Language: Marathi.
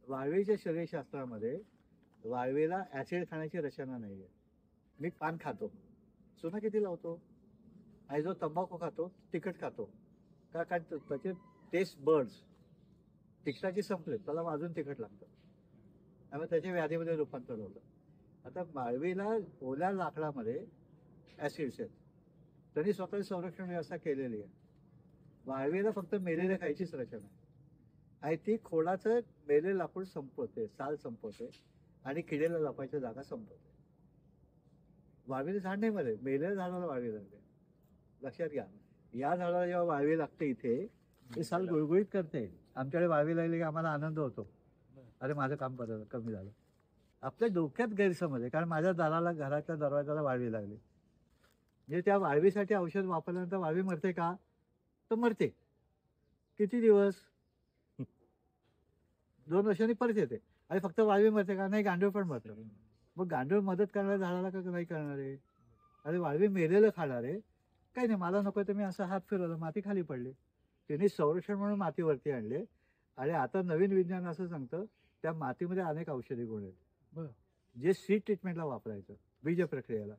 वाळवीच्या शरीरशास्त्रामध्ये वाळवीला ऍसिड खाण्याची रचना नाहीये. मी पान खातो, चुना किती लावतो, आणि जो तंबाखू खातो तिखट खातो का, कारण त्याचे टेस्ट बर्ड्स तिखटाची संपले, त्याला अजून तिखट लागतं, त्यामुळे त्याच्या व्याधीमध्ये रूपांतर होतं. आता वाळवीला ओल्या लाकडामध्ये ऍसिड्स आहेत, त्यांनी स्वतःची संरक्षण व्यवस्था केलेली आहे. वाळवीला फक्त मेलेल्या खायचीच रचना आहे, आणि ती खोडाचं मेलेलं लाकूड संपवते, साल संपवते, आणि किडेला लपायच्या जागा संपवते. वाळवीला झाड नाही मध्ये, मेलेल्या झाडाला वाळवी लागते. लक्षात घ्या, या झाडाला जेव्हा वाळवी लागते इथे, हे साल गुळगुळीत करते. आमच्याकडे वाळवी लागली की आम्हाला आनंद होतो, अरे माझं काम बरं कमी झालं. आपल्या डोक्यात गैरसमज आहे, कारण माझ्या दाराला, घराच्या दरवाजाला वाळवी लागली, म्हणजे त्या वाळवीसाठी औषध वापरल्यानंतर वाळवी मरते का, तर मरते. किती दिवस, 2 वर्षांनी परत येते. आणि फक्त वाळवी मरते का, नाही गांडूळ पण मरतं. मग गांडूळ मदत करणाऱ्या झाडाला का नाही करणार आहे. अरे वाळवी मेलेलं खाणार आहे, काही नाही मला नको तर मी असं हात फिरवलं, माती खाली पडली. त्यांनी संरक्षण म्हणून मातीवरती आणले. आणि आता नवीन विज्ञान असं सांगतं, त्या मातीमध्ये अनेक औषधी गुण आहेत, जे सीड ट्रीटमेंटला वापरायचं, बीज प्रक्रियेला.